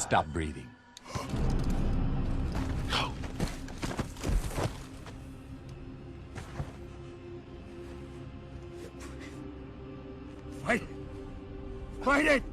Stop breathing. Fight! Fight it!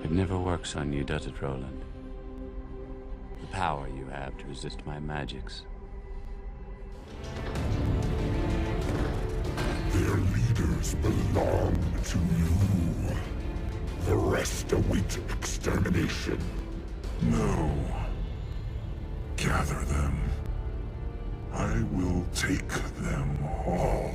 It never works on you, does it, Roland? The power you have to resist my magics. Their leaders belong to you. The rest await extermination. No. Gather them. I will take them all.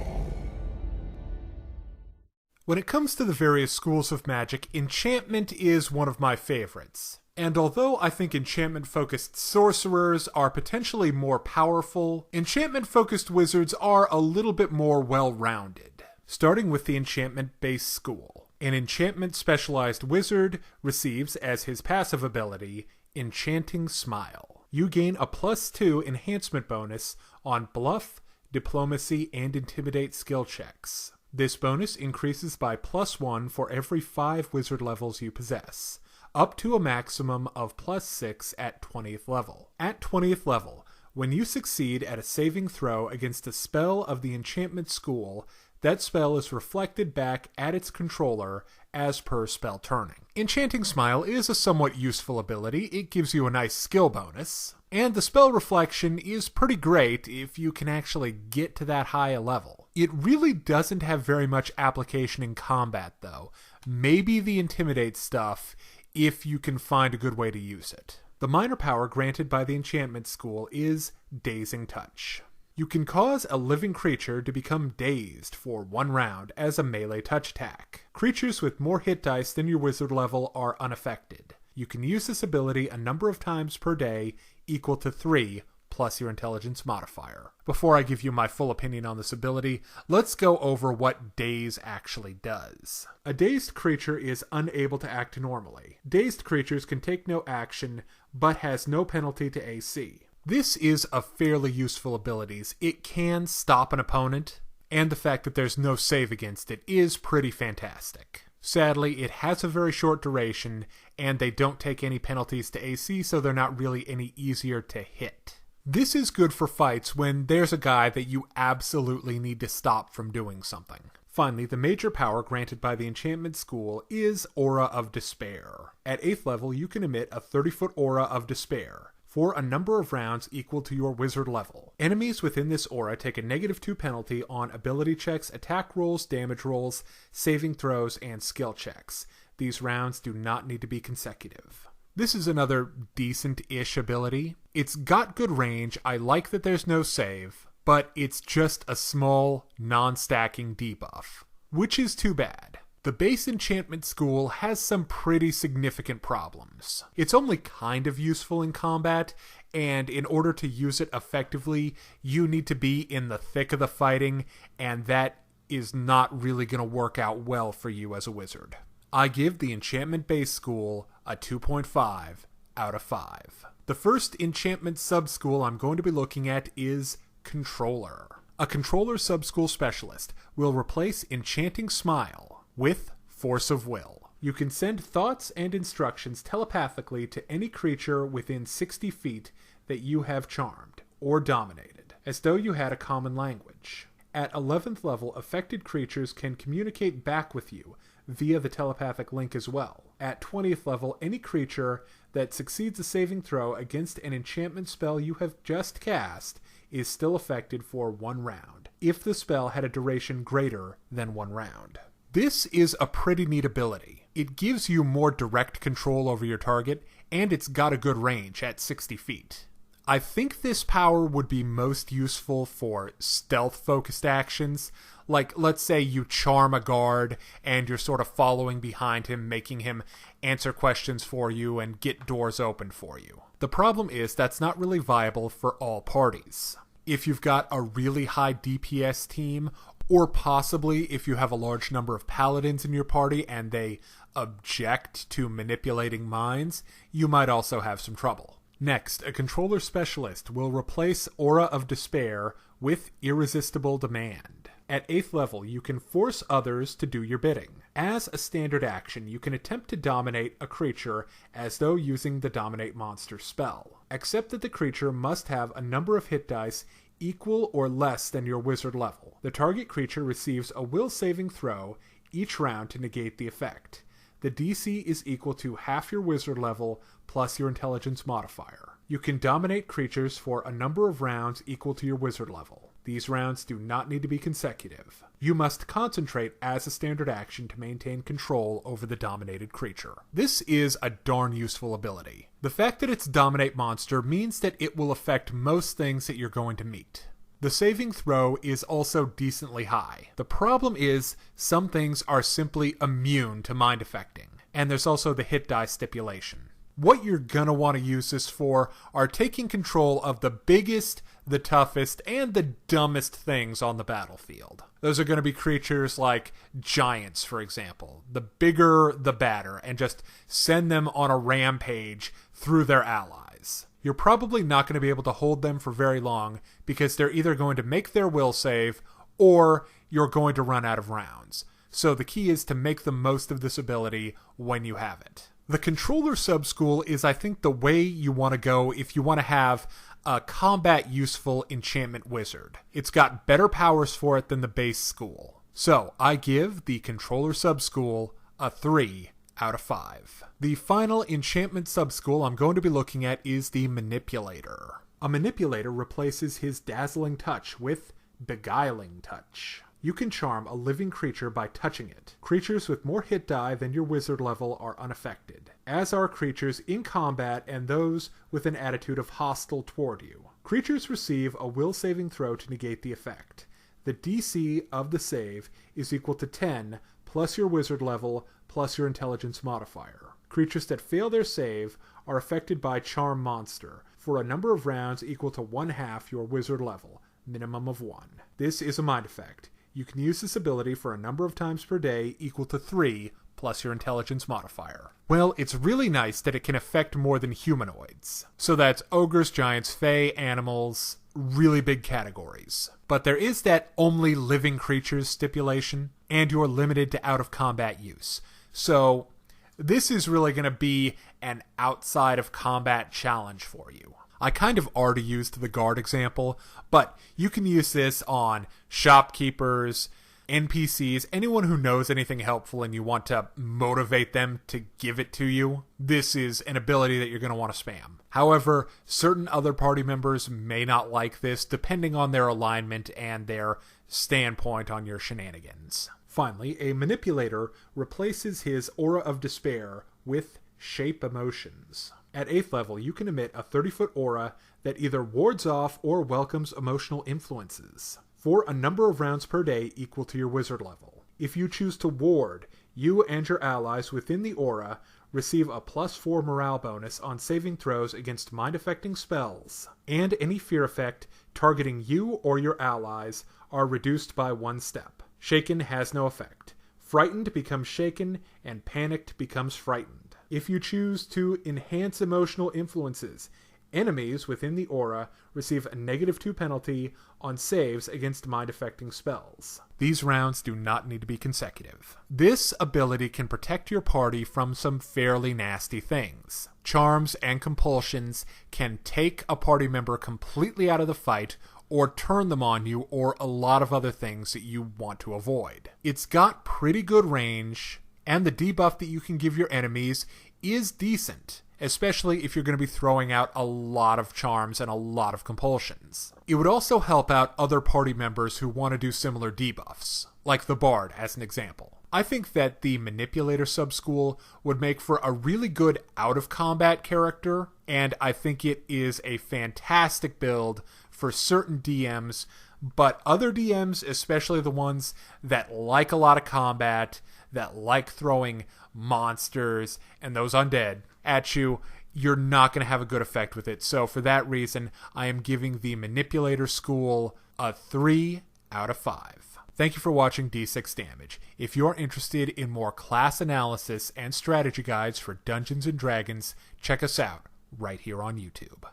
When it comes to the various schools of magic, enchantment is one of my favorites. And although I think enchantment-focused sorcerers are potentially more powerful, enchantment-focused wizards are a little bit more well-rounded. Starting with the enchantment-based school. An enchantment-specialized wizard receives, as his passive ability, Enchanting Smile. You gain a +2 enhancement bonus on Bluff, Diplomacy, and Intimidate skill checks. This bonus increases by +1 for every 5 wizard levels you possess, up to a maximum of +6 at 20th level. At 20th level, when you succeed at a saving throw against a spell of the enchantment school, that spell is reflected back at its controller as per spell turning. Enchanting Smile is a somewhat useful ability. It gives you a nice skill bonus, and the spell reflection is pretty great if you can actually get to that high a level. It really doesn't have very much application in combat, though. Maybe the Intimidate stuff, if you can find a good way to use it. The minor power granted by the Enchantment School is Dazing Touch. You can cause a living creature to become dazed for 1 round as a melee touch attack. Creatures with more hit dice than your wizard level are unaffected. You can use this ability a number of times per day, equal to 3, plus your intelligence modifier. Before I give you my full opinion on this ability, let's go over what Daze actually does. A dazed creature is unable to act normally. Dazed creatures can take no action, but has no penalty to AC. This is a fairly useful ability. It can stop an opponent, and the fact that there's no save against it is pretty fantastic. Sadly, it has a very short duration, and they don't take any penalties to AC, so they're not really any easier to hit. This is good for fights when there's a guy that you absolutely need to stop from doing something. Finally, the major power granted by the Enchantment School is Aura of Despair. At 8th level, you can emit a 30-foot Aura of Despair for a number of rounds equal to your wizard level. Enemies within this aura take a -2 penalty on ability checks, attack rolls, damage rolls, saving throws, and skill checks. These rounds do not need to be consecutive. This is another decent-ish ability. It's got good range, I like that there's no save, but it's just a small, non-stacking debuff, which is too bad. The base Enchantment School has some pretty significant problems. It's only kind of useful in combat, and in order to use it effectively, you need to be in the thick of the fighting, and that is not really going to work out well for you as a wizard. I give the Enchantment-based school a 2.5 out of 5. The first enchantment sub-school I'm going to be looking at is Controller. A Controller sub-school specialist will replace Enchanting Smile with Force of Will. You can send thoughts and instructions telepathically to any creature within 60 feet that you have charmed or dominated, as though you had a common language. At 11th level, affected creatures can communicate back with you via the telepathic link as well. At 20th level, any creature that succeeds a saving throw against an enchantment spell you have just cast is still affected for 1 round, if the spell had a duration greater than 1 round. This is a pretty neat ability. It gives you more direct control over your target, and it's got a good range at 60 feet. I think this power would be most useful for stealth-focused actions, like let's say you charm a guard and you're sort of following behind him, making him answer questions for you and get doors open for you. The problem is that's not really viable for all parties. If you've got a really high DPS team, or possibly if you have a large number of paladins in your party and they object to manipulating minds, you might also have some trouble. Next, a Controller specialist will replace Aura of Despair with Irresistible Demand. At 8th level, you can force others to do your bidding. As a standard action, you can attempt to dominate a creature as though using the Dominate Monster spell. Except that the creature must have a number of hit dice equal or less than your wizard level. The target creature receives a will saving throw each round to negate the effect. The DC is equal to half your wizard level plus your intelligence modifier. You can dominate creatures for a number of rounds equal to your wizard level. These rounds do not need to be consecutive. You must concentrate as a standard action to maintain control over the dominated creature. This is a darn useful ability. The fact that it's Dominate Monster means that it will affect most things that you're going to meet. The saving throw is also decently high. The problem is some things are simply immune to mind affecting, and there's also the hit die stipulation. What you're gonna want to use this for are taking control of the biggest, the toughest, and the dumbest things on the battlefield. Those are going to be creatures like giants, for example. The bigger, the badder, and just send them on a rampage through their allies. You're probably not going to be able to hold them for very long because they're either going to make their will save or you're going to run out of rounds. So the key is to make the most of this ability when you have it. The Controller Sub-School is, I think, the way you want to go if you want to have a combat-useful enchantment wizard. It's got better powers for it than the base school. So, I give the Controller Sub-School a 3 out of 5. The final enchantment sub-school I'm going to be looking at is the Manipulator. A Manipulator replaces his Dazzling Touch with Beguiling Touch. You can charm a living creature by touching it. Creatures with more hit die than your wizard level are unaffected, as are creatures in combat and those with an attitude of hostile toward you. Creatures receive a will saving throw to negate the effect. The DC of the save is equal to 10 plus your wizard level plus your intelligence modifier. Creatures that fail their save are affected by Charm Monster for a number of rounds equal to 1/2 your wizard level, minimum of 1. This is a mind effect. You can use this ability for a number of times per day equal to 3 plus your intelligence modifier. Well, it's really nice that it can affect more than humanoids. So that's ogres, giants, fae, animals, really big categories. But there is that only living creatures stipulation, and you're limited to out-of-combat use. So this is really going to be an outside-of-combat challenge for you. I kind of already used the guard example, but you can use this on shopkeepers, NPCs, anyone who knows anything helpful and you want to motivate them to give it to you. This is an ability that you're going to want to spam. However, certain other party members may not like this depending on their alignment and their standpoint on your shenanigans. Finally, a Manipulator replaces his Aura of Despair with Shape Emotions. At 8th level, you can emit a 30-foot aura that either wards off or welcomes emotional influences for a number of rounds per day equal to your wizard level. If you choose to ward, you and your allies within the aura receive a +4 morale bonus on saving throws against mind-affecting spells, and any fear effect targeting you or your allies are reduced by 1 step. Shaken has no effect. Frightened becomes shaken, and panicked becomes frightened. If you choose to enhance emotional influences, enemies within the aura receive a -2 penalty on saves against mind-affecting spells. These rounds do not need to be consecutive. This ability can protect your party from some fairly nasty things. Charms and compulsions can take a party member completely out of the fight or turn them on you, or a lot of other things that you want to avoid. It's got pretty good range, and the debuff that you can give your enemies is decent, especially if you're going to be throwing out a lot of charms and a lot of compulsions. It would also help out other party members who want to do similar debuffs, like the Bard as an example. I think that the Manipulator sub-school would make for a really good out-of-combat character, and I think it is a fantastic build for certain DMs, but other DMs, especially the ones that like a lot of combat, that like throwing monsters and those undead at you, you're not going to have a good effect with it. So for that reason, I am giving the Manipulator School a 3 out of 5. Thank you for watching D6 Damage. If you're interested in more class analysis and strategy guides for Dungeons & Dragons, check us out right here on YouTube.